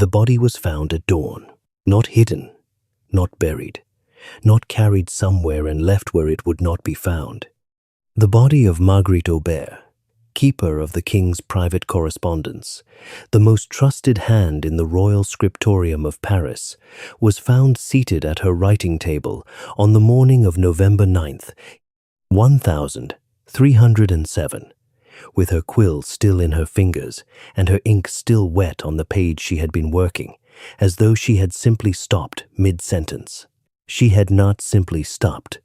The body was found at dawn, not hidden, not buried, not carried somewhere and left where it would not be found. The body of Marguerite Aubert, keeper of the king's private correspondence, the most trusted hand in the royal scriptorium of Paris, was found seated at her writing table on the morning of November 9th, 1307, with her quill still in her fingers and her ink still wet on the page she had been working, as though she had simply stopped mid-sentence. She had not simply stopped.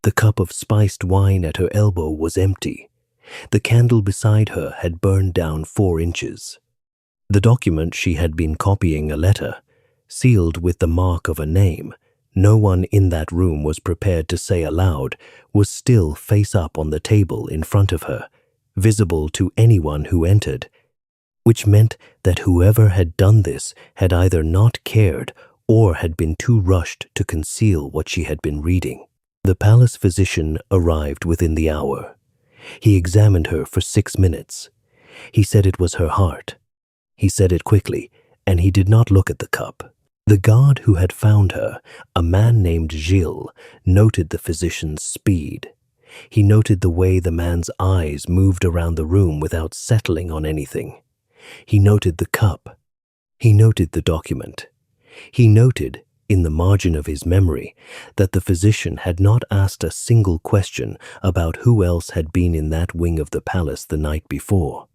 The cup of spiced wine at her elbow was empty. The candle beside her had burned down 4 inches. The document she had been copying, a letter, sealed with the mark of a name no one in that room was prepared to say aloud, was still face up on the table in front of her, visible to anyone who entered, which meant that whoever had done this had either not cared or had been too rushed to conceal what she had been reading. The palace physician arrived within the hour. He examined her for 6 minutes. He said it was her heart. He said it quickly, and he did not look at the cup. The guard who had found her, a man named Gilles, noted the physician's speed. He noted the way the man's eyes moved around the room without settling on anything. He noted the cup. He noted the document. He noted, in the margin of his memory, that the physician had not asked a single question about who else had been in that wing of the palace the night before.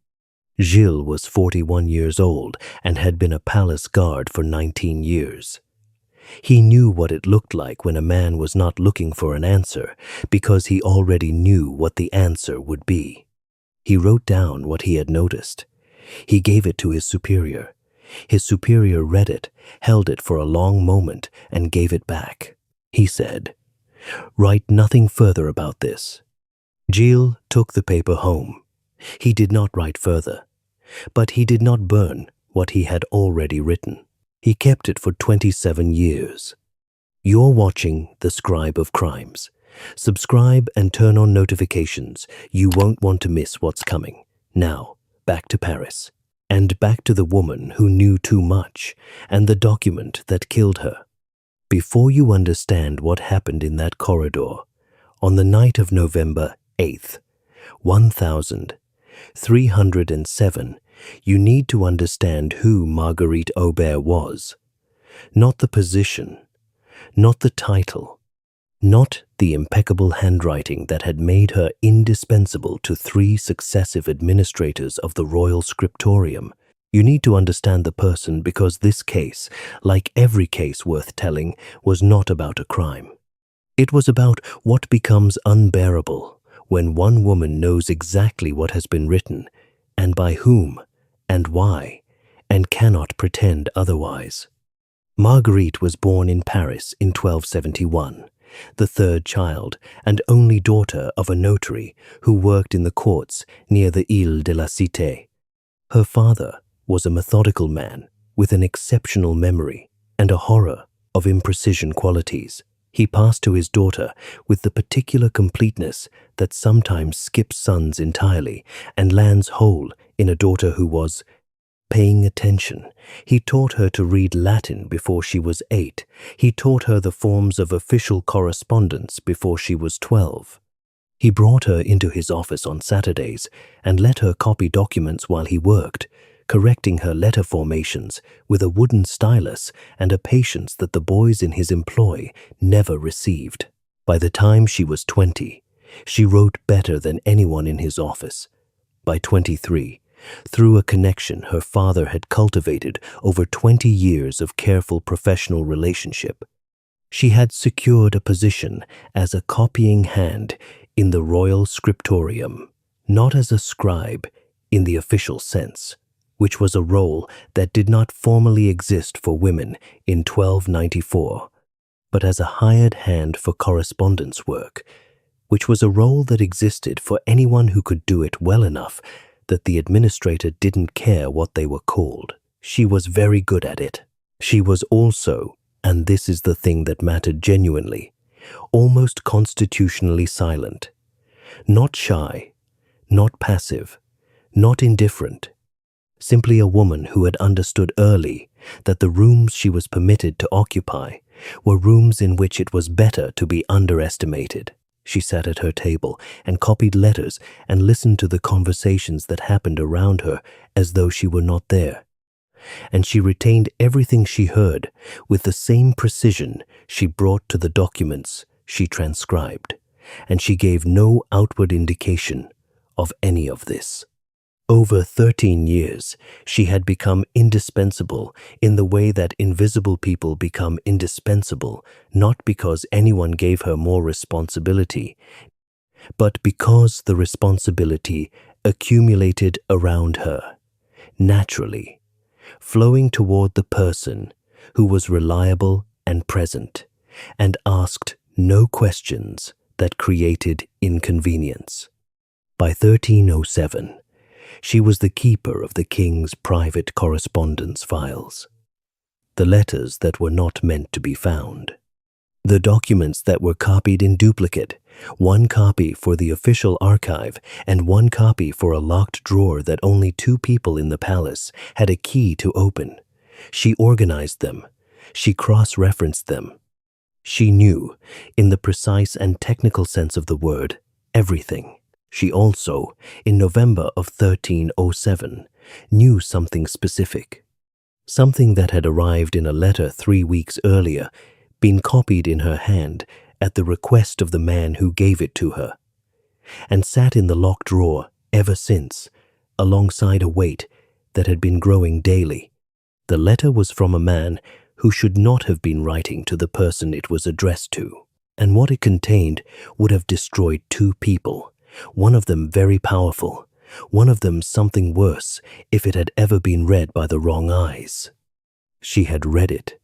Gilles was 41 years old and had been a palace guard for 19 years. He knew what it looked like when a man was not looking for an answer because he already knew what the answer would be. He wrote down what he had noticed. He gave it to his superior. His superior read it, held it for a long moment, and gave it back. He said, "Write nothing further about this." Gilles took the paper home. He did not write further, but he did not burn what he had already written. He kept it for 27 years. You're watching The Scribe of Crimes. Subscribe and turn on notifications. You won't want to miss what's coming. Now, back to Paris. And back to the woman who knew too much and the document that killed her. Before you understand what happened in that corridor, on the night of November 8th, 1307, you need to understand who Marguerite Aubert was. Not the position, not the title, not the impeccable handwriting that had made her indispensable to 3 successive administrators of the royal scriptorium. You need to understand the person because this case, like every case worth telling, was not about a crime. It was about what becomes unbearable when one woman knows exactly what has been written, and by whom, and why, and cannot pretend otherwise. Marguerite was born in Paris in 1271. The 3rd child and only daughter of a notary who worked in the courts near the Ile de la Cité. Her father was a methodical man with an exceptional memory and a horror of imprecision qualities. He passed to his daughter with the particular completeness that sometimes skips sons entirely and lands whole in a daughter who was paying attention. He taught her to read Latin before she was 8. He taught her the forms of official correspondence before she was 12. He brought her into his office on Saturdays and let her copy documents while he worked, correcting her letter formations with a wooden stylus and a patience that the boys in his employ never received. By the time she was 20, she wrote better than anyone in his office. By 23, through a connection her father had cultivated over 20 years of careful professional relationship, she had secured a position as a copying hand in the royal scriptorium, not as a scribe in the official sense, which was a role that did not formally exist for women in 1294, but as a hired hand for correspondence work, which was a role that existed for anyone who could do it well enough that the administrator didn't care what they were called. She was very good at it. She was also, and this is the thing that mattered genuinely, almost constitutionally silent. Not shy, not passive, not indifferent. simply a woman who had understood early that the rooms she was permitted to occupy were rooms in which it was better to be underestimated. She sat at her table and copied letters and listened to the conversations that happened around her as though she were not there. And she retained everything she heard with the same precision she brought to the documents she transcribed, and she gave no outward indication of any of this. Over 13 years, she had become indispensable in the way that invisible people become indispensable, not because anyone gave her more responsibility, but because the responsibility accumulated around her, naturally, flowing toward the person who was reliable and present, and asked no questions that created inconvenience. By 1307, she was the keeper of the king's private correspondence files, the letters that were not meant to be found, the documents that were copied in duplicate, one copy for the official archive and one copy for a locked drawer that only 2 people in the palace had a key to open. She organized them. She cross-referenced them. She knew, in the precise and technical sense of the word, everything. She also, in November of 1307, knew something specific, something that had arrived in a letter 3 weeks earlier, been copied in her hand at the request of the man who gave it to her, and sat in the locked drawer ever since, alongside a weight that had been growing daily. The letter was from a man who should not have been writing to the person it was addressed to, and what it contained would have destroyed 2 people. One of them very powerful, one of them something worse if it had ever been read by the wrong eyes. She had read it.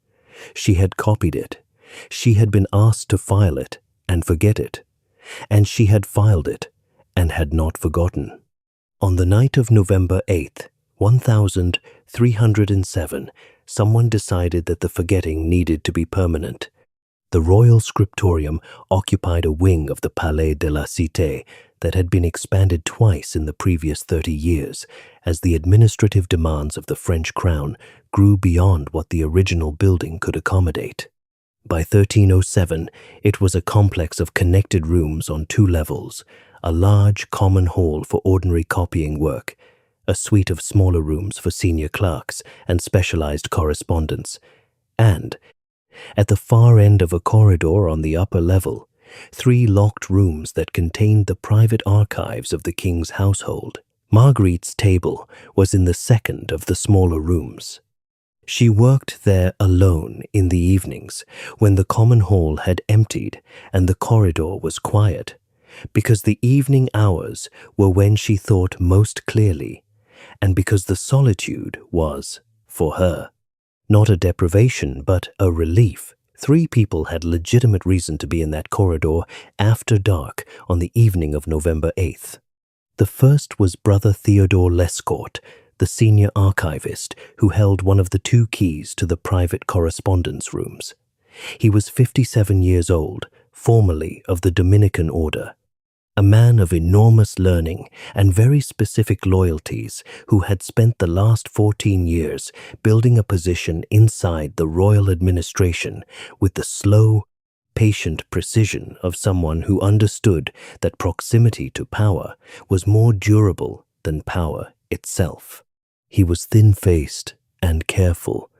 She had copied it. She had been asked to file it and forget it. And she had filed it and had not forgotten. On the night of November 8th, 1307, someone decided that the forgetting needed to be permanent. The royal scriptorium occupied a wing of the Palais de la Cité that had been expanded twice in the previous 30 years as the administrative demands of the French crown grew beyond what the original building could accommodate. By 1307, it was a complex of connected rooms on 2 levels, a large common hall for ordinary copying work, a suite of smaller rooms for senior clerks and specialized correspondence, and, at the far end of a corridor on the upper level, 3 locked rooms that contained the private archives of the king's household. Marguerite's table was in the second of the smaller rooms. She worked there alone in the evenings when the common hall had emptied and the corridor was quiet, because the evening hours were when she thought most clearly, and because the solitude was, for her, not a deprivation but a relief. 3 people had legitimate reason to be in that corridor after dark on the evening of November 8th. The first was Brother Theodore Lescourt, the senior archivist who held one of the 2 keys to the private correspondence rooms. He was 57 years old, formerly of the Dominican order, a man of enormous learning and very specific loyalties who had spent the last 14 years building a position inside the royal administration with the slow, patient precision of someone who understood that proximity to power was more durable than power itself. He was thin-faced and careful,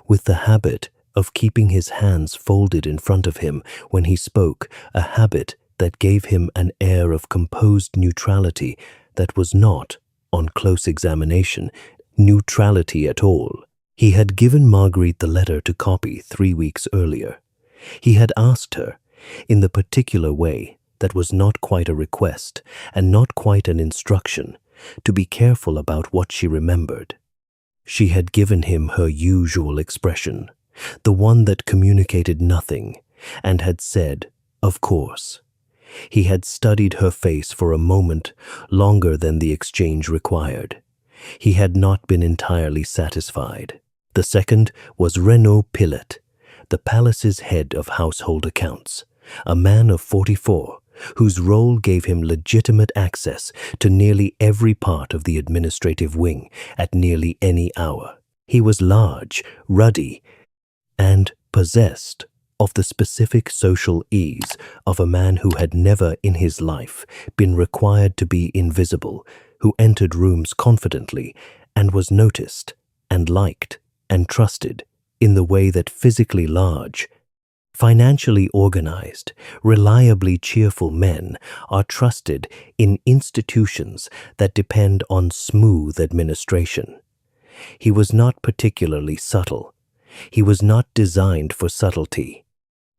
with the habit of keeping his hands folded in front of him when he spoke, a habit that gave him an air of composed neutrality that was not, on close examination, neutrality at all. He had given Marguerite the letter to copy 3 weeks earlier. He had asked her, in the particular way that was not quite a request and not quite an instruction, to be careful about what she remembered. She had given him her usual expression, the one that communicated nothing, and had said, "Of course." He had studied her face for a moment longer than the exchange required. He had not been entirely satisfied. The second was Renaud Pillet, the palace's head of household accounts, a man of 44, whose role gave him legitimate access to nearly every part of the administrative wing at nearly any hour. He was large, ruddy, and possessed of the specific social ease of a man who had never in his life been required to be invisible, who entered rooms confidently and was noticed and liked and trusted in the way that physically large, financially organized, reliably cheerful men are trusted in institutions that depend on smooth administration. He was not particularly subtle. He was not designed for subtlety.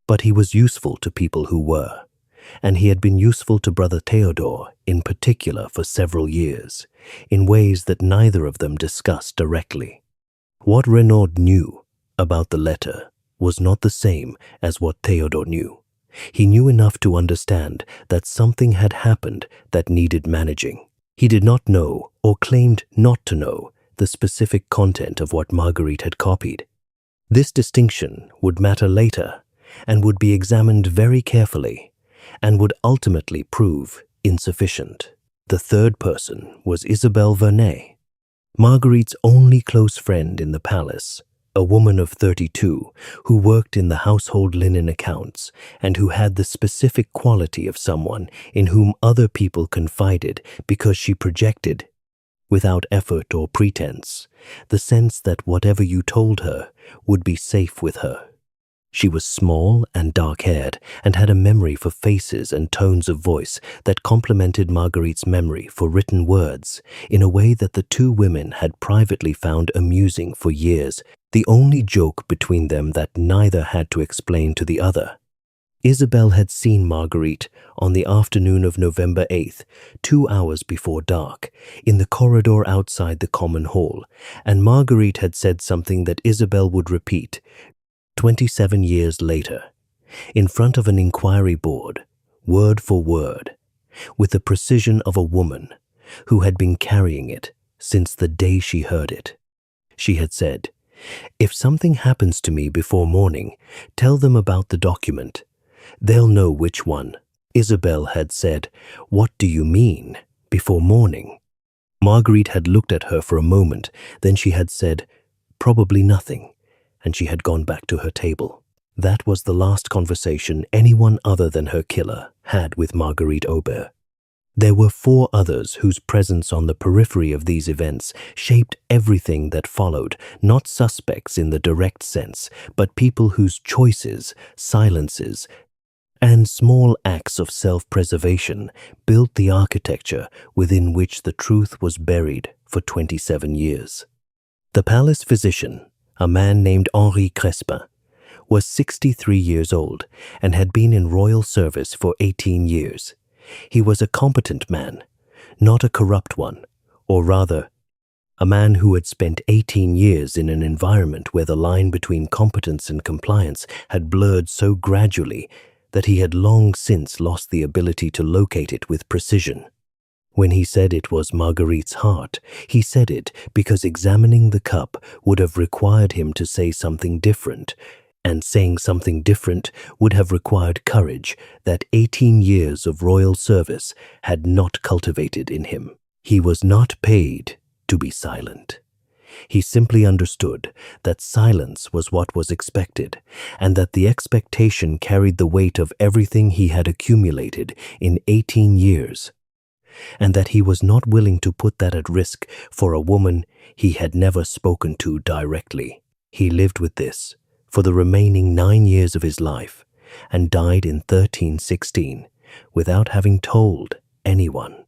But he was useful to people who were, and he had been useful to Brother Theodore in particular for several years, in ways that neither of them discussed directly. What Renaud knew about the letter was not the same as what Theodore knew. He knew enough to understand that something had happened that needed managing. He did not know, or claimed not to know, the specific content of what Marguerite had copied. This distinction would matter later, and would be examined very carefully, and would ultimately prove insufficient. The third person was Isabelle Vernet, Marguerite's only close friend in the palace, a woman of 32 who worked in the household linen accounts and who had the specific quality of someone in whom other people confided because she projected, without effort or pretense, the sense that whatever you told her would be safe with her. She was small and dark-haired and had a memory for faces and tones of voice that complemented Marguerite's memory for written words in a way that the two women had privately found amusing for years, the only joke between them that neither had to explain to the other. Isabelle had seen Marguerite on the afternoon of November 8th, 2 hours before dark, in the corridor outside the common hall, and Marguerite had said something that Isabelle would repeat 27 years later, in front of an inquiry board, word for word, with the precision of a woman who had been carrying it since the day she heard it. She had said, "If something happens to me before morning, tell them about the document. They'll know which one." Isabelle had said, "What do you mean, before morning?" Marguerite had looked at her for a moment, then she had said, "Probably nothing," and she had gone back to her table. That was the last conversation anyone other than her killer had with Marguerite Aubert. There were 4 others whose presence on the periphery of these events shaped everything that followed, not suspects in the direct sense, but people whose choices, silences, and small acts of self-preservation built the architecture within which the truth was buried for 27 years. The palace physician, a man named Henri Crespin, was 63 years old and had been in royal service for 18 years. He was a competent man, not a corrupt one, or rather, a man who had spent 18 years in an environment where the line between competence and compliance had blurred so gradually that he had long since lost the ability to locate it with precision. When he said it was Marguerite's heart, he said it because examining the cup would have required him to say something different, and saying something different would have required courage that 18 years of royal service had not cultivated in him. He was not paid to be silent. He simply understood that silence was what was expected, and that the expectation carried the weight of everything he had accumulated in 18 years. And that he was not willing to put that at risk for a woman he had never spoken to directly. He lived with this for the remaining 9 years of his life and died in 1316 without having told anyone.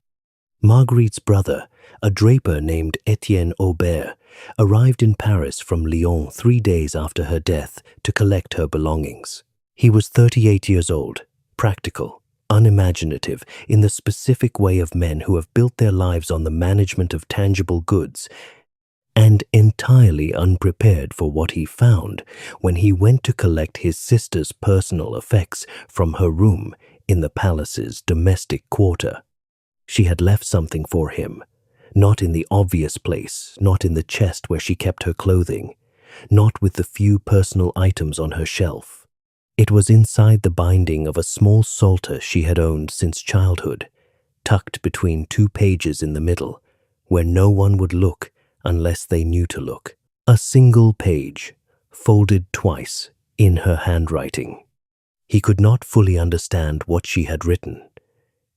Marguerite's brother, a draper named Etienne Aubert, arrived in Paris from Lyon 3 days after her death to collect her belongings. He was 38 years old, practical, unimaginative in the specific way of men who have built their lives on the management of tangible goods, and entirely unprepared for what he found when he went to collect his sister's personal effects from her room in the palace's domestic quarter. She had left something for him, not in the obvious place, not in the chest where she kept her clothing, not with the few personal items on her shelf. It was inside the binding of a small psalter she had owned since childhood, tucked between two pages in the middle, where no one would look unless they knew to look. A single page, folded twice, in her handwriting. He could not fully understand what she had written.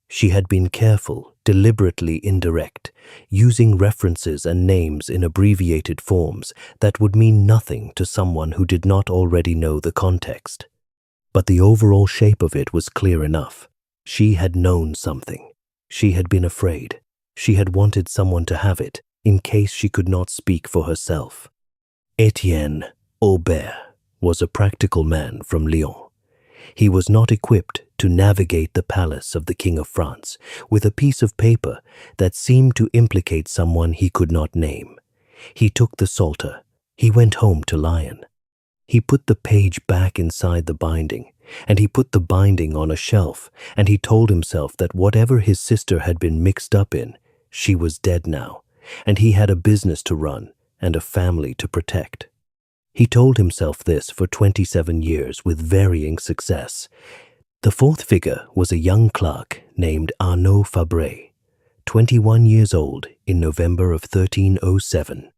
She had been careful, deliberately indirect, using references and names in abbreviated forms that would mean nothing to someone who did not already know the context. But the overall shape of it was clear enough. She had known something. She had been afraid. She had wanted someone to have it, in case she could not speak for herself. Etienne Aubert was a practical man from Lyon. He was not equipped to navigate the palace of the King of France with a piece of paper that seemed to implicate someone he could not name. He took the psalter. He went home to Lyon. He put the page back inside the binding, and he put the binding on a shelf, and he told himself that whatever his sister had been mixed up in, she was dead now, and he had a business to run and a family to protect. He told himself this for 27 years with varying success. The fourth figure was a young clerk named Arnaud Fabre, 21 years old in November of 1307,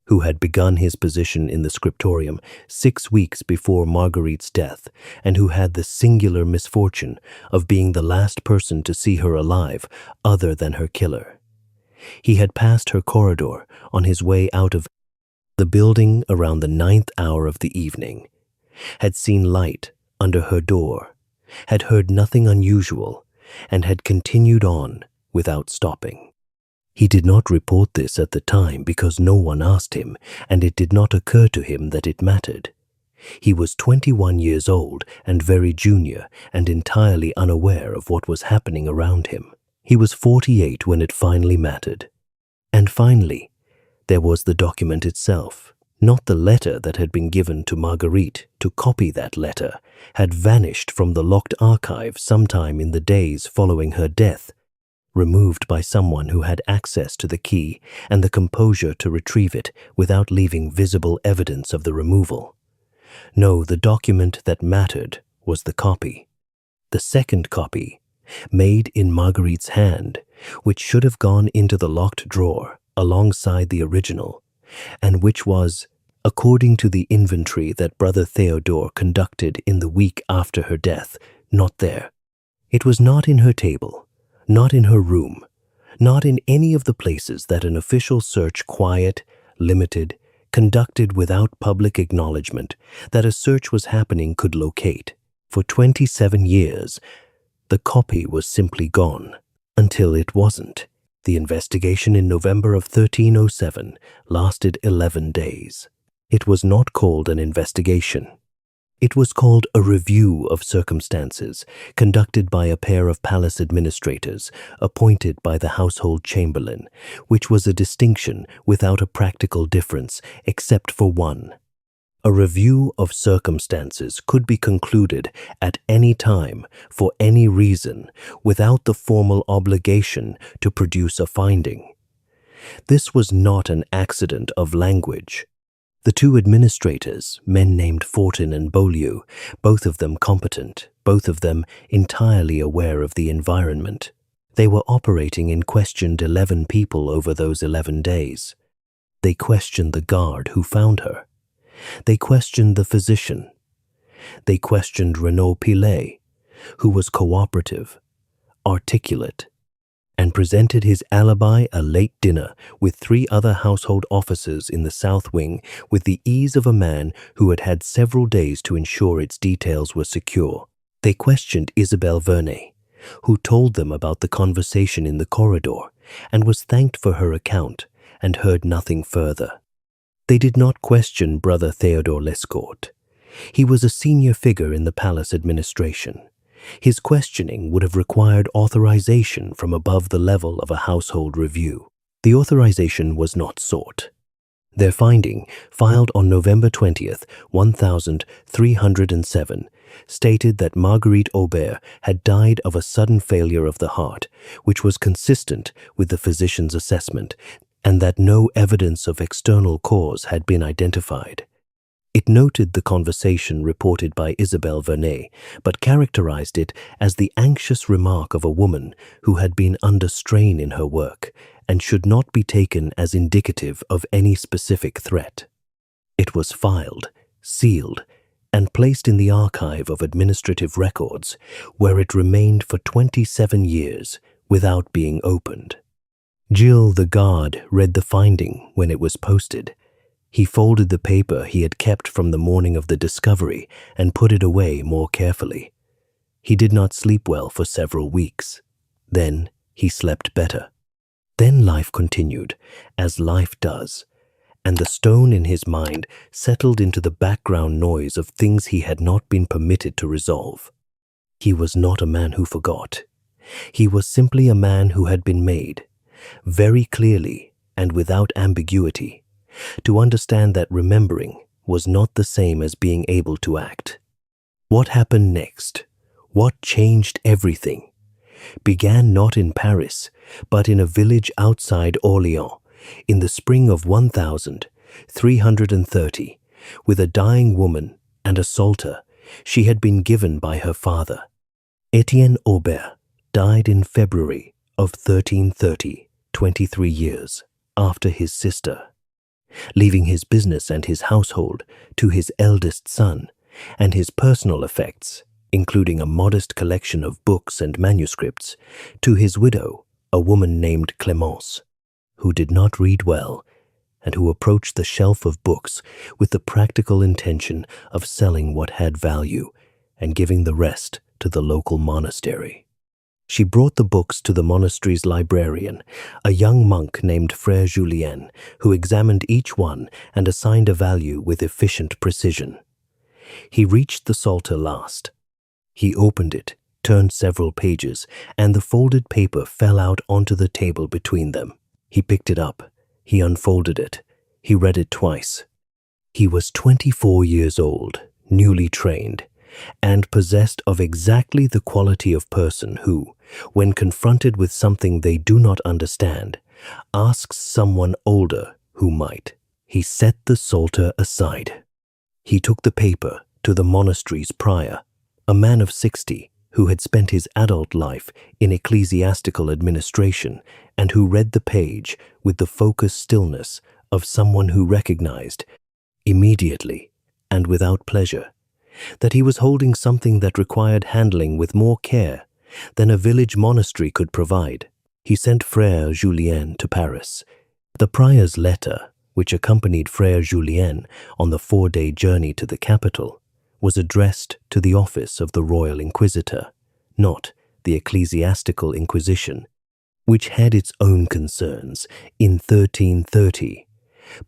who had begun his position in the scriptorium 6 weeks before Marguerite's death, and who had the singular misfortune of being the last person to see her alive other than her killer. He had passed her corridor on his way out of the building around the 9th hour of the evening, had seen light under her door, had heard nothing unusual, and had continued on without stopping. He did not report this at the time because no one asked him, and it did not occur to him that it mattered. He was 21 years old and very junior and entirely unaware of what was happening around him. He was 48 when it finally mattered. And finally, there was the document itself. Not the letter that had been given to Marguerite to copy that letter had vanished from the locked archive sometime in the days following her death, removed by someone who had access to the key and the composure to retrieve it without leaving visible evidence of the removal. No, the document that mattered was the copy. The second copy, made in Marguerite's hand, which should have gone into the locked drawer alongside the original, and which was, according to the inventory that Brother Theodore conducted in the week after her death, not there. It was not in her table, not in her room, not in any of the places that an official search, quiet, limited, conducted without public acknowledgement that a search was happening, could locate. For 27 years, the copy was simply gone, until it wasn't. The investigation in November of 1307 lasted 11 days. It was not called an investigation. It was called a review of circumstances, conducted by a pair of palace administrators appointed by the household chamberlain, which was a distinction without a practical difference except for one. A review of circumstances could be concluded at any time, for any reason, without the formal obligation to produce a finding. This was not an accident of language. The two administrators, men named Fortin and Beaulieu, both of them competent, both of them entirely aware of the environment. They were operating and questioned 11 people over those 11 days. They questioned the guard who found her. They questioned the physician. They questioned Renaud Palais, who was cooperative, articulate, and presented his alibi a late dinner with 3 other household officers in the south wing with the ease of a man who had had several days to ensure its details were secure. They questioned Isabelle Vernet, who told them about the conversation in the corridor and was thanked for her account and heard nothing further. They did not question Brother Theodore Lescaut. He was a senior figure in the palace administration. His questioning would have required authorization from above the level of a household review. The authorization was not sought. Their finding, filed on November 20th, 1307, stated that Marguerite Aubert had died of a sudden failure of the heart, which was consistent with the physician's assessment, and that no evidence of external cause had been identified. It noted the conversation reported by Isabelle Vernet, but characterized it as the anxious remark of a woman who had been under strain in her work and should not be taken as indicative of any specific threat. It was filed, sealed, and placed in the archive of administrative records, where it remained for 27 years without being opened. Gilles, the guard, read the finding when it was posted. He folded the paper he had kept from the morning of the discovery and put it away more carefully. He did not sleep well for several weeks. Then he slept better. Then life continued, as life does, and the stone in his mind settled into the background noise of things he had not been permitted to resolve. He was not a man who forgot. He was simply a man who had been made, very clearly and without ambiguity, to understand that remembering was not the same as being able to act. What happened next, what changed everything, began not in Paris, but in a village outside Orléans, in the spring of 1330, with a dying woman and a psalter she had been given by her father. Etienne Aubert died in February of 1330, 23 years after his sister, leaving his business and his household to his eldest son, and his personal effects, including a modest collection of books and manuscripts, to his widow, a woman named Clémence, who did not read well and who approached the shelf of books with the practical intention of selling what had value and giving the rest to the local monastery. She brought the books to the monastery's librarian, a young monk named Frère Julien, who examined each one and assigned a value with efficient precision. He reached the psalter last. He opened it, turned several pages, and the folded paper fell out onto the table between them. He picked it up. He unfolded it. He read it twice. He was 24 years old, newly trained, and possessed of exactly the quality of person who, when confronted with something they do not understand, asks someone older who might. He set the psalter aside. He took the paper to the monastery's prior, a man of 60, who had spent his adult life in ecclesiastical administration and who read the page with the focused stillness of someone who recognized, immediately and without pleasure, that he was holding something that required handling with more care than a village monastery could provide. He sent Frère Julien to Paris. The prior's letter, which accompanied Frère Julien on the 4-day journey to the capital, was addressed to the office of the Royal Inquisitor, not the Ecclesiastical Inquisition, which had its own concerns in 1330,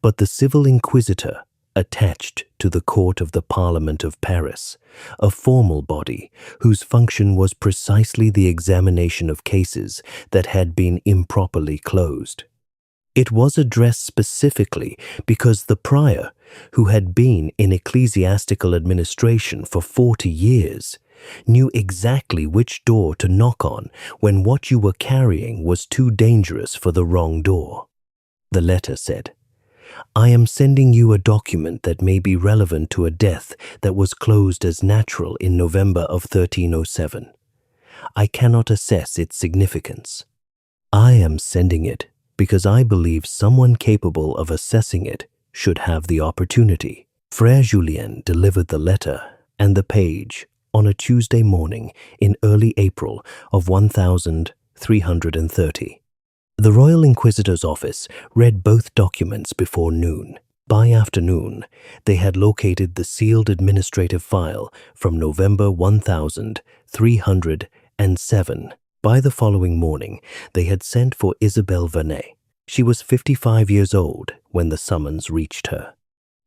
but the Civil Inquisitor attached to the court of the Parlement of Paris, a formal body whose function was precisely the examination of cases that had been improperly closed. It was addressed specifically because the prior, who had been in ecclesiastical administration for 40 years, knew exactly which door to knock on when what you were carrying was too dangerous for the wrong door. The letter said, "I am sending you a document that may be relevant to a death that was closed as natural in November of 1307. I cannot assess its significance. I am sending it because I believe someone capable of assessing it should have the opportunity." Frère Julien delivered the letter and the page on a Tuesday morning in early April of 1330. The Royal Inquisitor's office read both documents before noon. By afternoon, they had located the sealed administrative file from November 1307. By the following morning, they had sent for Isabelle Vernet. She was 55 years old when the summons reached her.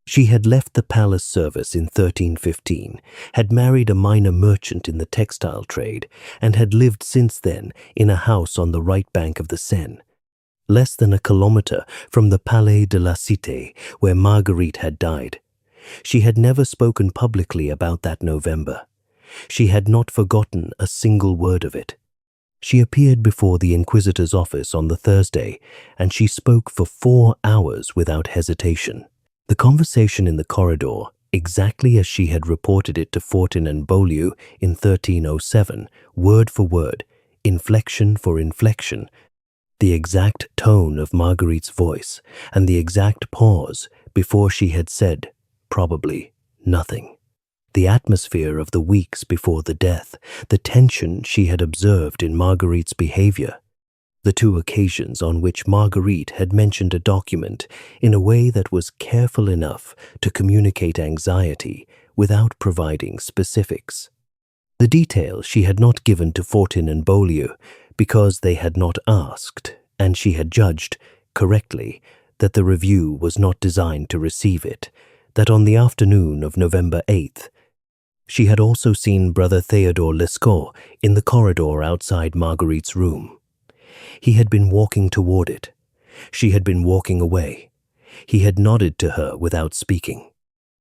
She had left the palace service in 1315, had married a minor merchant in the textile trade, and had lived since then in a house on the right bank of the Seine, less than a kilometer from the Palais de la Cité, where Marguerite had died. She had never spoken publicly about that November. She had not forgotten a single word of it. She appeared before the Inquisitor's office on the Thursday, and she spoke for 4 hours without hesitation. The conversation in the corridor exactly as she had reported it to Fortin and Beaulieu in 1307, word for word, inflection for inflection, the exact tone of Marguerite's voice, and the exact pause before she had said, probably, nothing. The atmosphere of the weeks before the death, the tension she had observed in Marguerite's behavior, the two occasions on which Marguerite had mentioned a document in a way that was careful enough to communicate anxiety without providing specifics. The details she had not given to Fortin and Beaulieu because they had not asked, and she had judged, correctly, that the review was not designed to receive it, that on the afternoon of November 8th, she had also seen Brother Theodore Lescaut in the corridor outside Marguerite's room. He had been walking toward it. She had been walking away. He had nodded to her without speaking.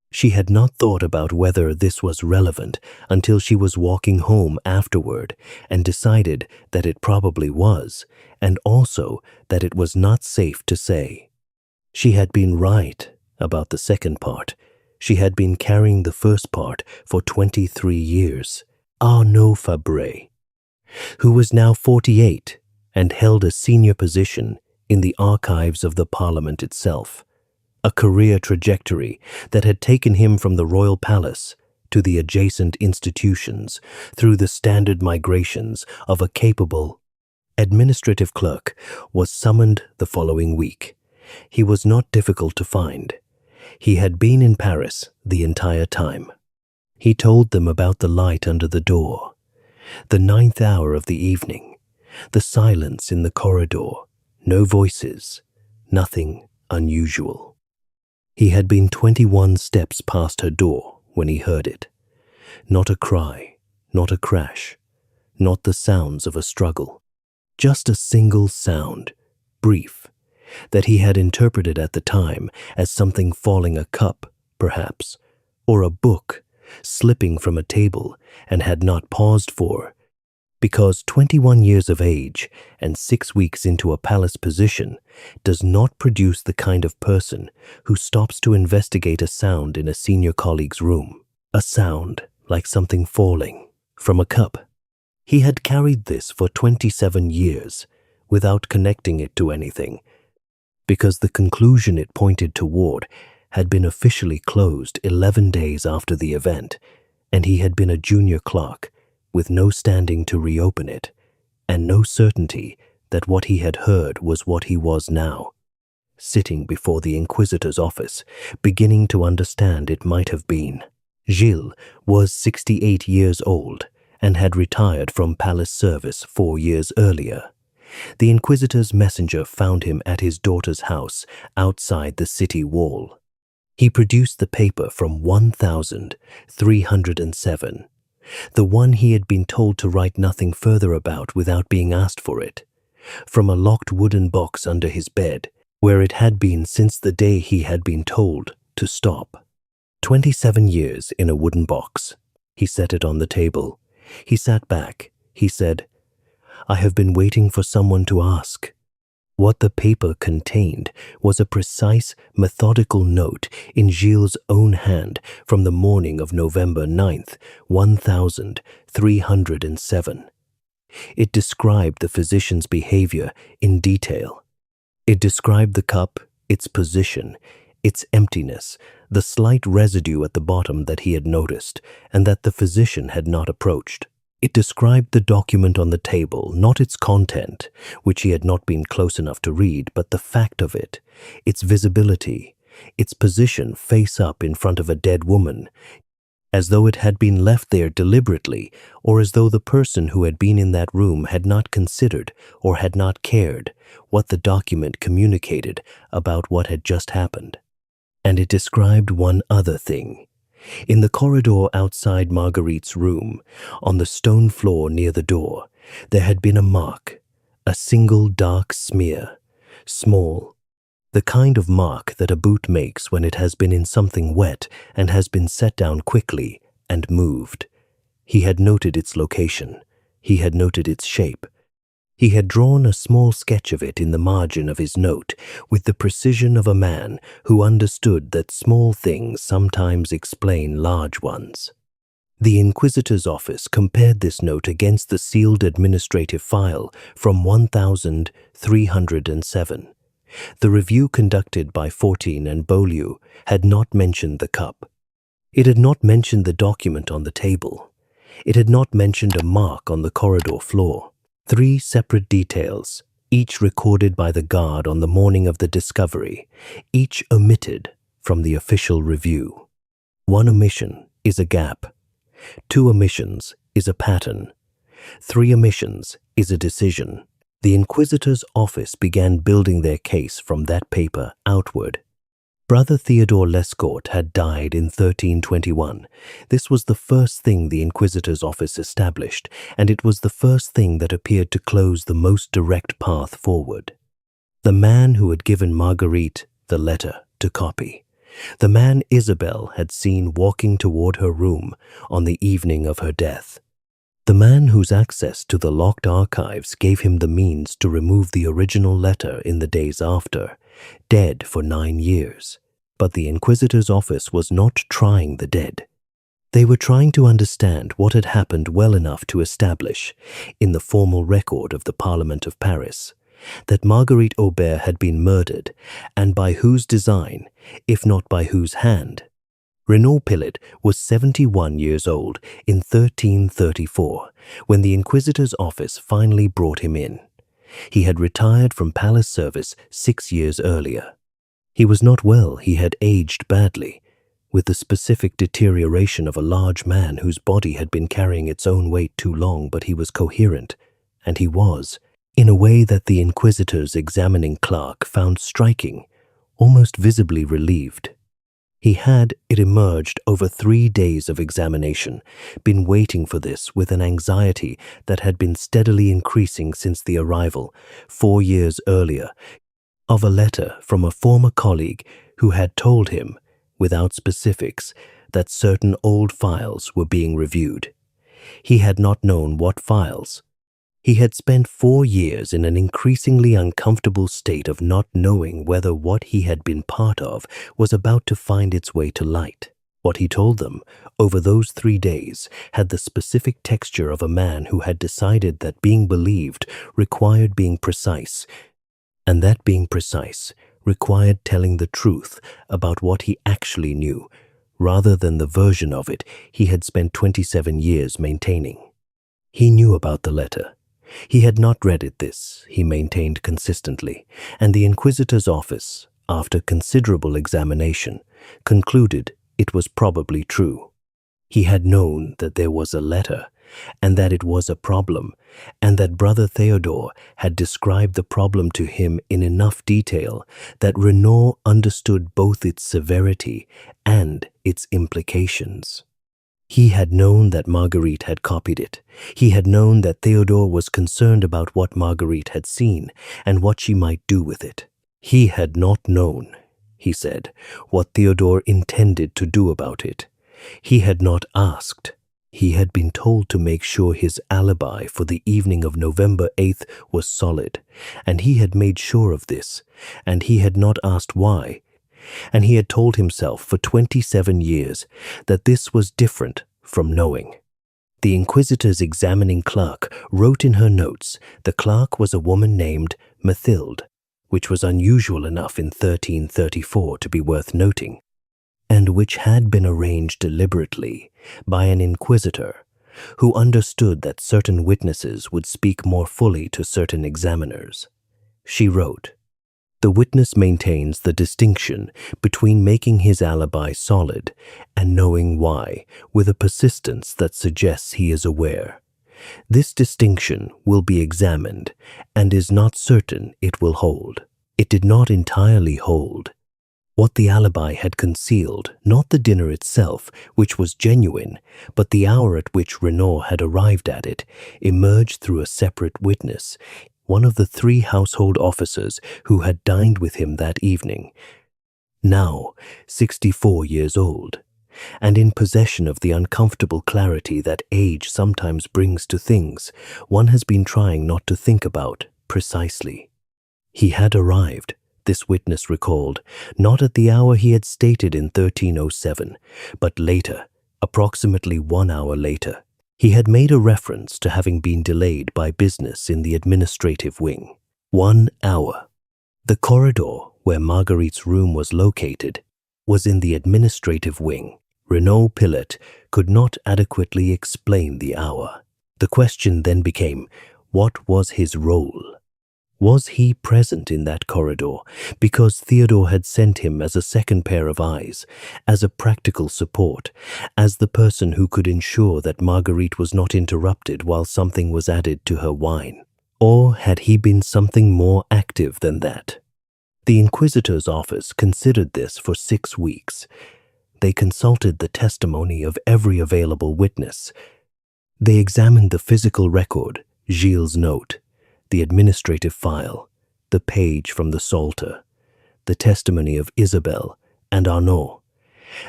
She had not thought about whether this was relevant until she was walking home afterward and decided that it probably was, and also that it was not safe to say. She had been right about the second part. She had been carrying the first part for 23 years. Arnaud Fabre, who was now 48 and held a senior position in the archives of the Parliament itself, a career trajectory that had taken him from the royal palace to the adjacent institutions through the standard migrations of a capable administrative clerk, was summoned the following week. He was not difficult to find. He had been in Paris the entire time. He told them about the light under the door, the 9th hour of the evening, the silence in the corridor, no voices, nothing unusual. He had been 21 steps past her door when he heard it. Not a cry, not a crash, not the sounds of a struggle, just a single sound, brief, that he had interpreted at the time as something falling, a cup, perhaps, or a book slipping from a table, and had not paused for, because 21 years of age and 6 weeks into a palace position does not produce the kind of person who stops to investigate a sound in a senior colleague's room, a sound like something falling from a cup. He had carried this for 27 years without connecting it to anything, because the conclusion it pointed toward had been officially closed 11 days after the event, and he had been a junior clerk with no standing to reopen it, and no certainty that what he had heard was what he was now, sitting before the Inquisitor's office, beginning to understand it might have been. Gilles was 68 years old and had retired from palace service 4 years earlier. The Inquisitor's messenger found him at his daughter's house outside the city wall. He produced the paper from 1307, the one he had been told to write nothing further about without being asked for it, from a locked wooden box under his bed, where it had been since the day he had been told to stop. 27 years in a wooden box. He set it on the table. He sat back. He said, "I have been waiting for someone to ask." What the paper contained was a precise, methodical note in Gilles' own hand from the morning of November 9th, 1307. It described the physician's behavior in detail. It described the cup, its position, its emptiness, the slight residue at the bottom that he had noticed and that the physician had not approached. It described the document on the table, not its content, which he had not been close enough to read, but the fact of it, its visibility, its position face up in front of a dead woman, as though it had been left there deliberately, or as though the person who had been in that room had not considered or had not cared what the document communicated about what had just happened. And it described one other thing. In the corridor outside Marguerite's room, on the stone floor near the door, there had been a mark, a single dark smear, small, the kind of mark that a boot makes when it has been in something wet and has been set down quickly and moved. He had noted its location. He had noted its shape. He had drawn a small sketch of it in the margin of his note with the precision of a man who understood that small things sometimes explain large ones. The Inquisitor's office compared this note against the sealed administrative file from 1307. The review conducted by Fortin and Beaulieu had not mentioned the cup. It had not mentioned the document on the table. It had not mentioned a mark on the corridor floor. 3 separate details, each recorded by the guard on the morning of the discovery, each omitted from the official review. 1 omission is a gap. 2 omissions is a pattern. 3 omissions is a decision. The Inquisitor's office began building their case from that paper outward. Brother Theodore Lescaut had died in 1321. This was the first thing the Inquisitor's office established, and it was the first thing that appeared to close the most direct path forward. The man who had given Marguerite the letter to copy. The man Isabel had seen walking toward her room on the evening of her death. The man whose access to the locked archives gave him the means to remove the original letter in the days after, dead for 9 years. But the Inquisitor's office was not trying the dead. They were trying to understand what had happened well enough to establish, in the formal record of the Parlement of Paris, that Marguerite Aubert had been murdered, and by whose design, if not by whose hand. Renaud Pillet was 71 years old in 1334 when the Inquisitor's office finally brought him in. He had retired from palace service 6 years earlier. He was not well, he had aged badly, with the specific deterioration of a large man whose body had been carrying its own weight too long, but he was coherent, and he was, in a way that the Inquisitor's examining clerk found striking, almost visibly relieved. He had, it emerged over 3 days of examination, been waiting for this with an anxiety that had been steadily increasing since the arrival, 4 years earlier, of a letter from a former colleague who had told him, without specifics, that certain old files were being reviewed. He had not known what files. He had spent 4 years in an increasingly uncomfortable state of not knowing whether what he had been part of was about to find its way to light. What he told them over those 3 days had the specific texture of a man who had decided that being believed required being precise, and that being precise required telling the truth about what he actually knew, rather than the version of it he had spent 27 years maintaining. He knew about the letter. He had not read it, this, he maintained consistently, and the Inquisitor's office, after considerable examination, concluded it was probably true. He had known that there was a letter, and that it was a problem, and that Brother Theodore had described the problem to him in enough detail that Renaud understood both its severity and its implications. He had known that Marguerite had copied it. He had known that Theodore was concerned about what Marguerite had seen and what she might do with it. He had not known, he said, what Theodore intended to do about it. He had not asked. He had been told to make sure his alibi for the evening of November 8th was solid, and he had made sure of this, and he had not asked why. And he had told himself for 27 years that this was different from knowing. The Inquisitor's examining clerk wrote in her notes the clerk was a woman named Mathilde, which was unusual enough in 1334 to be worth noting, and which had been arranged deliberately by an inquisitor who understood that certain witnesses would speak more fully to certain examiners. She wrote, "The witness maintains the distinction between making his alibi solid and knowing why with a persistence that suggests he is aware. This distinction will be examined and is not certain it will hold." It did not entirely hold. What the alibi had concealed, not the dinner itself, which was genuine, but the hour at which Renaud had arrived at it, emerged through a separate witness, one of the 3 household officers who had dined with him that evening, now 64 years old. and in possession of the uncomfortable clarity that age sometimes brings to things one has been trying not to think about precisely. He had arrived, this witness recalled, not at the hour he had stated in 1307, but later, approximately 1 hour later. He had made a reference to having been delayed by business in the administrative wing. 1 hour. The corridor where Marguerite's room was located was in the administrative wing. Renaud Pillet could not adequately explain the hour. The question then became, what was his role? Was he present in that corridor because Theodore had sent him as a second pair of eyes, as a practical support, as the person who could ensure that Marguerite was not interrupted while something was added to her wine? Or had he been something more active than that? The Inquisitor's office considered this for 6 weeks. They consulted the testimony of every available witness. They examined the physical record, Gilles' note, the administrative file, the page from the psalter, the testimony of Isabelle and Arnaud,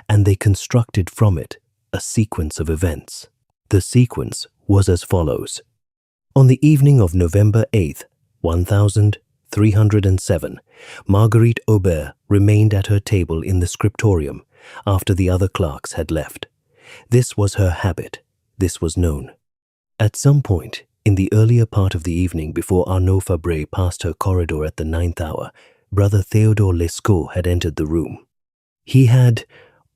and they constructed from it a sequence of events. The sequence was as follows. On the evening of November 8th, 1307, Marguerite Aubert remained at her table in the scriptorium after the other clerks had left. This was her habit. This was known. At some point, in the earlier part of the evening before Arnaud Fabre passed her corridor at the 9th hour, Brother Theodore Lescaut had entered the room. He had,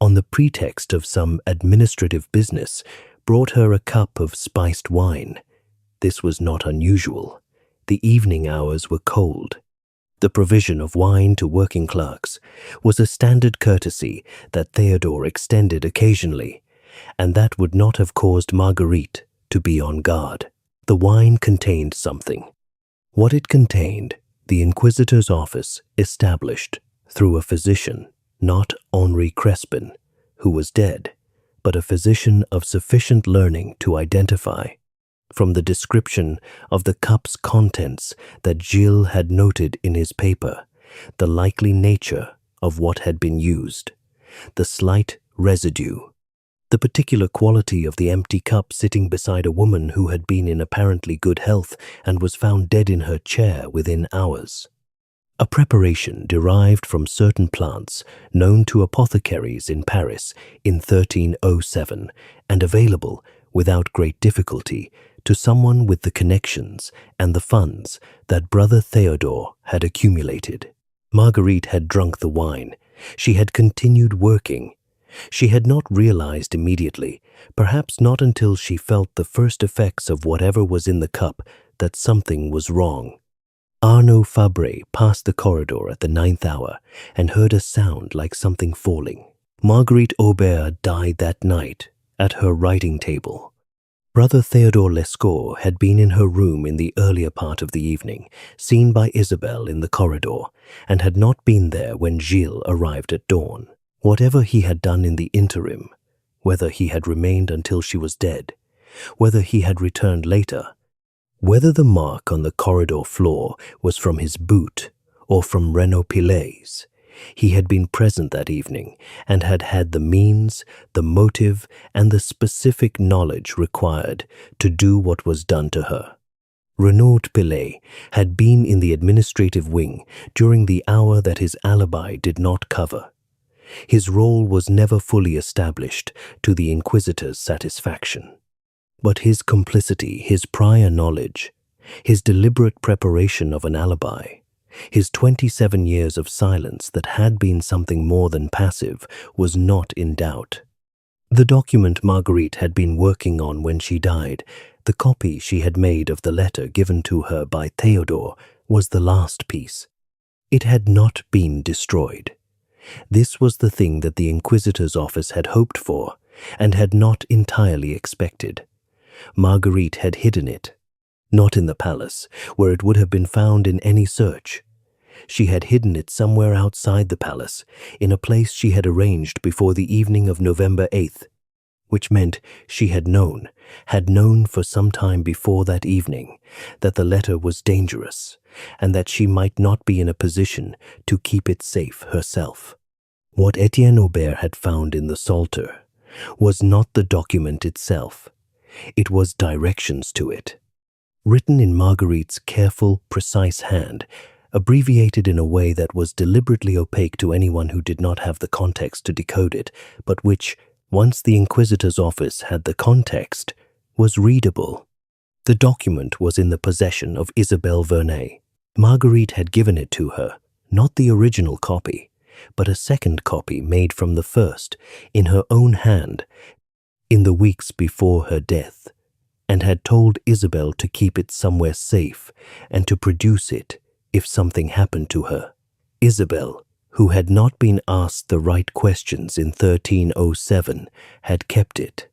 on the pretext of some administrative business, brought her a cup of spiced wine. This was not unusual. The evening hours were cold. The provision of wine to working clerks was a standard courtesy that Theodore extended occasionally, and that would not have caused Marguerite to be on guard. The wine contained something. What it contained, the Inquisitor's office established through a physician, not Henri Crespin, who was dead, but a physician of sufficient learning to identify, from the description of the cup's contents that Gilles had noted in his paper, the likely nature of what had been used, the slight residue, the particular quality of the empty cup sitting beside a woman who had been in apparently good health and was found dead in her chair within hours. A preparation derived from certain plants known to apothecaries in Paris in 1307 and available, without great difficulty, to someone with the connections and the funds that Brother Theodore had accumulated. Marguerite had drunk the wine. She had continued working. She had not realized immediately, perhaps not until she felt the first effects of whatever was in the cup, that something was wrong. Arnaud Fabre passed the corridor at the 9th hour and heard a sound like something falling. Marguerite Aubert died that night at her writing table. Brother Theodore Lescaut had been in her room in the earlier part of the evening, seen by Isabelle in the corridor, and had not been there when Gilles arrived at dawn. Whatever he had done in the interim, whether he had remained until she was dead, whether he had returned later, whether the mark on the corridor floor was from his boot or from Renaud Pillet's, he had been present that evening and had had the means, the motive, and the specific knowledge required to do what was done to her. Renaud Pillet had been in the administrative wing during the hour that his alibi did not cover. His role was never fully established to the Inquisitor's satisfaction. But his complicity, his prior knowledge, his deliberate preparation of an alibi, his 27 years of silence that had been something more than passive, was not in doubt. The document Marguerite had been working on when she died, the copy she had made of the letter given to her by Theodore, was the last piece. It had not been destroyed. This was the thing that the Inquisitor's office had hoped for and had not entirely expected. Marguerite had hidden it, not in the palace, where it would have been found in any search. She had hidden it somewhere outside the palace, in a place she had arranged before the evening of November 8th, which meant she had known for some time before that evening, that the letter was dangerous, and that she might not be in a position to keep it safe herself. What Etienne Aubert had found in the psalter was not the document itself. It was directions to it, written in Marguerite's careful, precise hand, abbreviated in a way that was deliberately opaque to anyone who did not have the context to decode it, but which, once the Inquisitor's office had the context, was readable. The document was in the possession of Isabelle Vernet. Marguerite had given it to her, not the original copy, but a second copy made from the first, in her own hand, in the weeks before her death, and had told Isabelle to keep it somewhere safe and to produce it if something happened to her. Isabelle, who had not been asked the right questions in 1307, had kept it.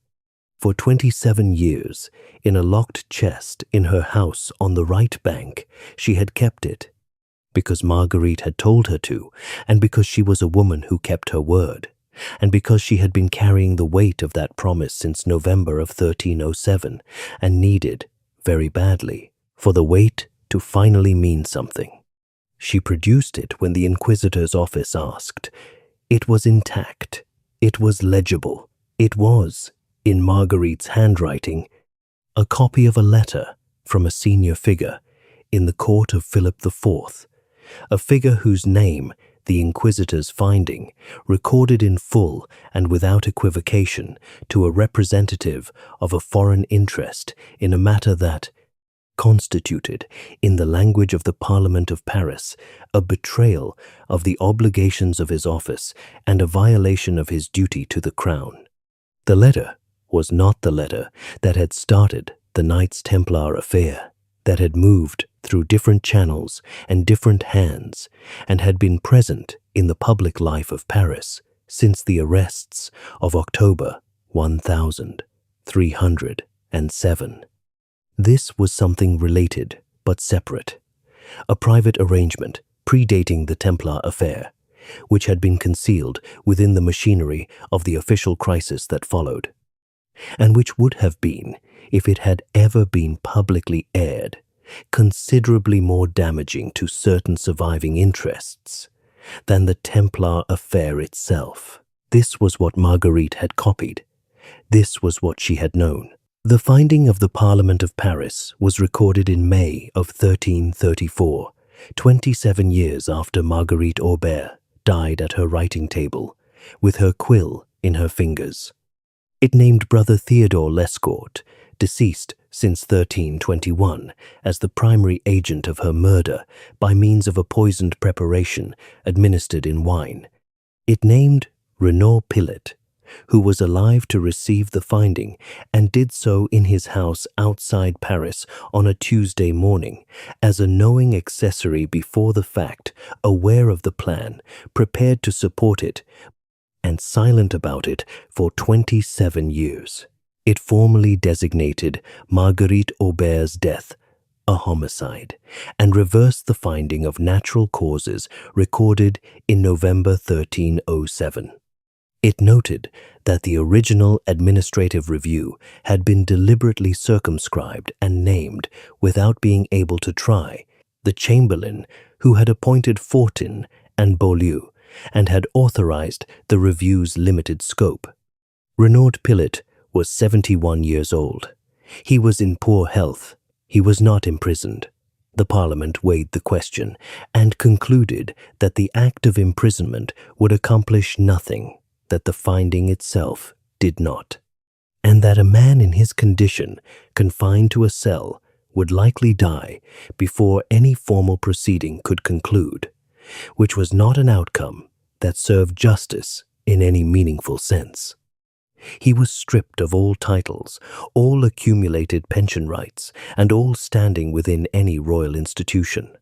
For 27 years, in a locked chest in her house on the right bank, she had kept it, because Marguerite had told her to, and because she was a woman who kept her word, and because she had been carrying the weight of that promise since November of 1307, and needed, very badly, for the weight to finally mean something. She produced it when the Inquisitor's office asked. It was intact. It was legible. It was, in Marguerite's handwriting, a copy of a letter from a senior figure in the court of Philip IV, a figure whose name the Inquisitor's finding recorded in full and without equivocation to a representative of a foreign interest in a matter that constituted, in the language of the Parlement of Paris, a betrayal of the obligations of his office and a violation of his duty to the crown. The letter was not the letter that had started the Knights Templar affair, that had moved through different channels and different hands, and had been present in the public life of Paris since the arrests of October 1307. This was something related but separate, a private arrangement predating the Templar affair, which had been concealed within the machinery of the official crisis that followed, and which would have been, if it had ever been publicly aired, considerably more damaging to certain surviving interests than the Templar affair itself. This was what Marguerite had copied. This was what she had known. The finding of the Parlement of Paris was recorded in May of 1334, 27 years after Marguerite Aubert died at her writing table, with her quill in her fingers. It named Brother Theodore Lescourt, deceased since 1321, as the primary agent of her murder by means of a poisoned preparation administered in wine. It named Renaud Pillet, who was alive to receive the finding and did so in his house outside Paris on a Tuesday morning, as a knowing accessory before the fact, aware of the plan, prepared to support it, and silent about it for 27 years. It formally designated Marguerite Aubert's death a homicide and reversed the finding of natural causes recorded in November 1307. It noted that the original administrative review had been deliberately circumscribed and named, without being able to try, the chamberlain who had appointed Fortin and Beaulieu and had authorized the review's limited scope. Renaud Pillet was 71 years old. He was in poor health. He was not imprisoned. The Parliament weighed the question and concluded that the act of imprisonment would accomplish nothing that the finding itself did not, and that a man in his condition, confined to a cell, would likely die before any formal proceeding could conclude, which was not an outcome that served justice in any meaningful sense. He was stripped of all titles, all accumulated pension rights, and all standing within any royal institution.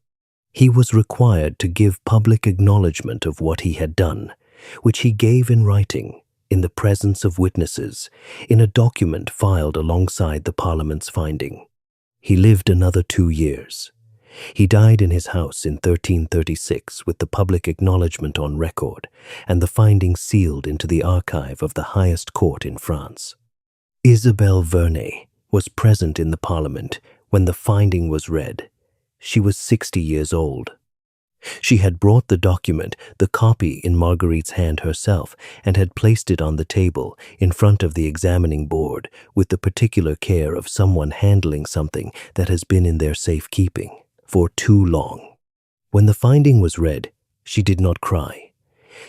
He was required to give public acknowledgement of what he had done, which he gave in writing, in the presence of witnesses, in a document filed alongside the Parliament's finding. He lived another 2 years. He died in his house in 1336 with the public acknowledgement on record and the finding sealed into the archive of the highest court in France. Isabelle Vernet was present in the Parliament when the finding was read. She was 60 years old. She had brought the document, the copy in Marguerite's hand herself, and had placed it on the table in front of the examining board with the particular care of someone handling something that has been in their safekeeping for too long. When the finding was read, she did not cry.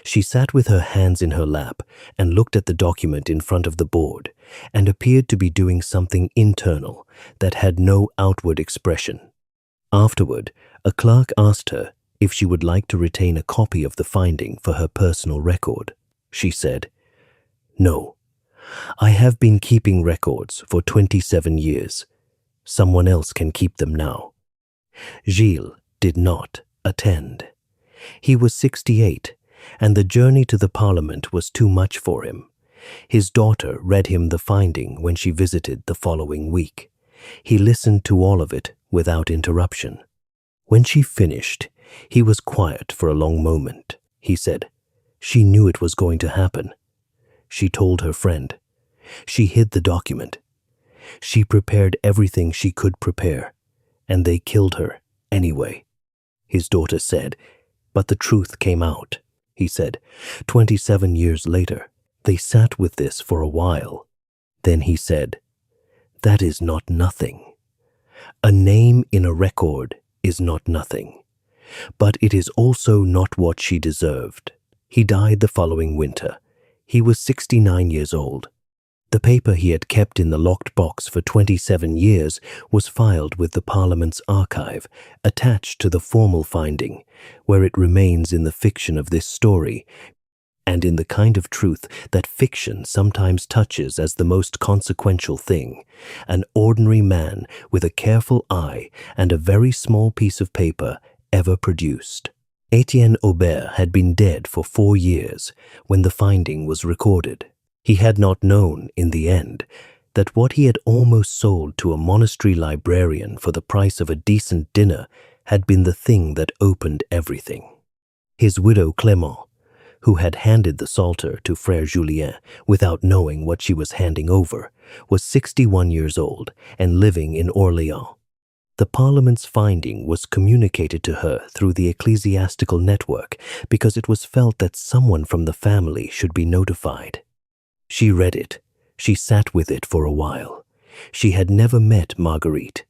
She sat with her hands in her lap and looked at the document in front of the board and appeared to be doing something internal that had no outward expression. Afterward, a clerk asked her if she would like to retain a copy of the finding for her personal record. She said, "No, I have been keeping records for 27 years. Someone else can keep them now." Gilles did not attend. He was 68, and the journey to the Parliament was too much for him. His daughter read him the finding when she visited the following week. He listened to all of it without interruption. When she finished, he was quiet for a long moment. He said, "She knew it was going to happen." She told her friend. She hid the document. She prepared everything she could prepare, and they killed her anyway. His daughter said, "But the truth came out." He said, 27 years later, they sat with this for a while. Then he said, "That is not nothing. A name in a record is not nothing, but it is also not what she deserved." He died the following winter. He was 69 years old. The paper he had kept in the locked box for 27 years was filed with the Parliament's archive, attached to the formal finding, where it remains in the fiction of this story, and in the kind of truth that fiction sometimes touches as the most consequential thing. An ordinary man with a careful eye and a very small piece of paper ever produced. Etienne Aubert had been dead for 4 years when the finding was recorded. He had not known, in the end, that what he had almost sold to a monastery librarian for the price of a decent dinner had been the thing that opened everything. His widow Clément, who had handed the psalter to Frère Julien without knowing what she was handing over, was 61 years old and living in Orléans. The Parliament's finding was communicated to her through the ecclesiastical network because it was felt that someone from the family should be notified. She read it. She sat with it for a while. She had never met Marguerite.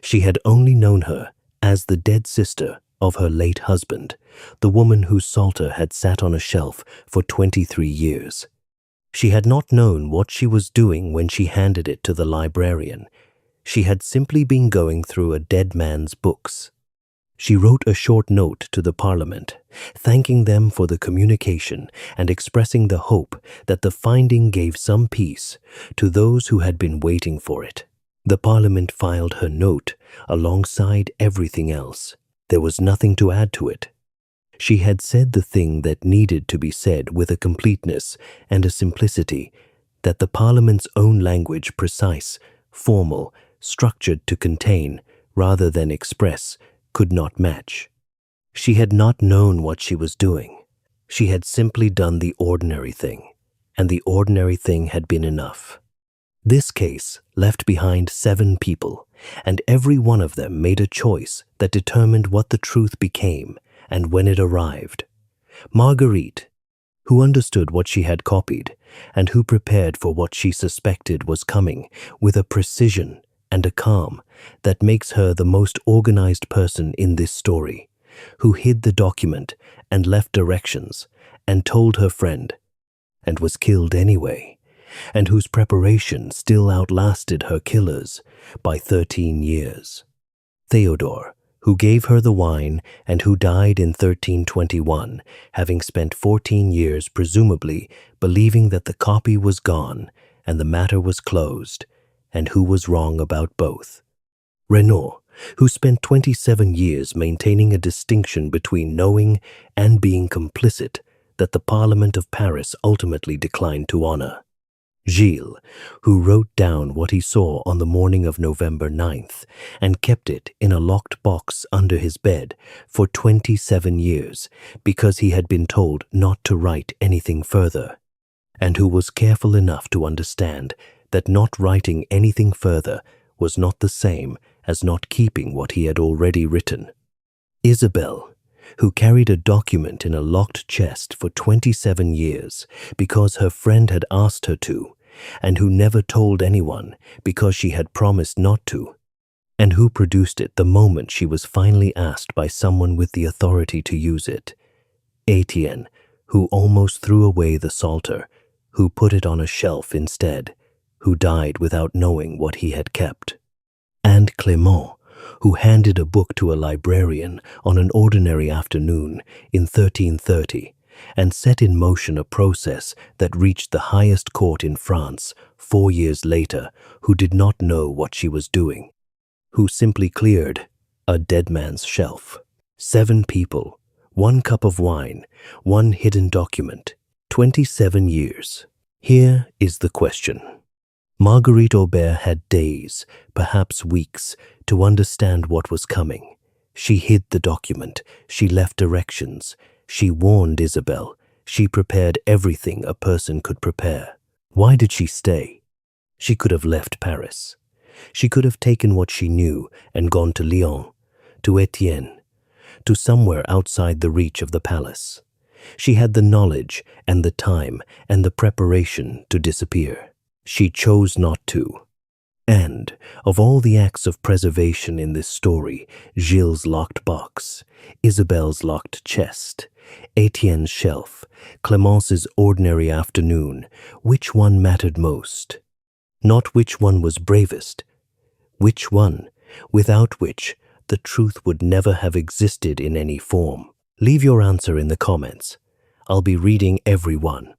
She had only known her as the dead sister of her late husband, the woman whose psalter had sat on a shelf for 23 years. She had not known what she was doing when she handed it to the librarian. She had simply been going through a dead man's books. She wrote a short note to the Parliament, thanking them for the communication and expressing the hope that the finding gave some peace to those who had been waiting for it. The Parliament filed her note alongside everything else. There was nothing to add to it. She had said the thing that needed to be said with a completeness and a simplicity that the Parliament's own language, precise, formal, structured to contain rather than express, could not match. She had not known what she was doing. She had simply done the ordinary thing, and the ordinary thing had been enough. This case left behind 7 people, and every one of them made a choice that determined what the truth became and when it arrived. Marguerite, who understood what she had copied and who prepared for what she suspected was coming with a precision and a calm that makes her the most organized person in this story, who hid the document and left directions and told her friend, and was killed anyway, and whose preparation still outlasted her killers by 13 years. Theodore, who gave her the wine and who died in 1321, having spent 14 years presumably believing that the copy was gone and the matter was closed, and who was wrong about both. Renaud, who spent 27 years maintaining a distinction between knowing and being complicit that the Parlement of Paris ultimately declined to honor. Gilles, who wrote down what he saw on the morning of November 9th and kept it in a locked box under his bed for 27 years because he had been told not to write anything further, and who was careful enough to understand that not writing anything further was not the same as not keeping what he had already written. Isabelle, who carried a document in a locked chest for 27 years because her friend had asked her to, and who never told anyone because she had promised not to, and who produced it the moment she was finally asked by someone with the authority to use it. Etienne, who almost threw away the psalter, who put it on a shelf instead, who died without knowing what he had kept. And Clément, who handed a book to a librarian on an ordinary afternoon in 1330 and set in motion a process that reached the highest court in France 4 years later, who did not know what she was doing, who simply cleared a dead man's shelf. 7 people, 1 cup of wine, 1 hidden document, 27 years. Here is the question. Marguerite Aubert had days, perhaps weeks, to understand what was coming. She hid the document, she left directions, she warned Isabelle, she prepared everything a person could prepare. Why did she stay? She could have left Paris. She could have taken what she knew and gone to Lyon, to Etienne, to somewhere outside the reach of the palace. She had the knowledge and the time and the preparation to disappear. She chose not to. And, of all the acts of preservation in this story, Gilles' locked box, Isabelle's locked chest, Etienne's shelf, Clémence's ordinary afternoon, which one mattered most? Not which one was bravest, which one, without which the truth would never have existed in any form. Leave your answer in the comments. I'll be reading every one.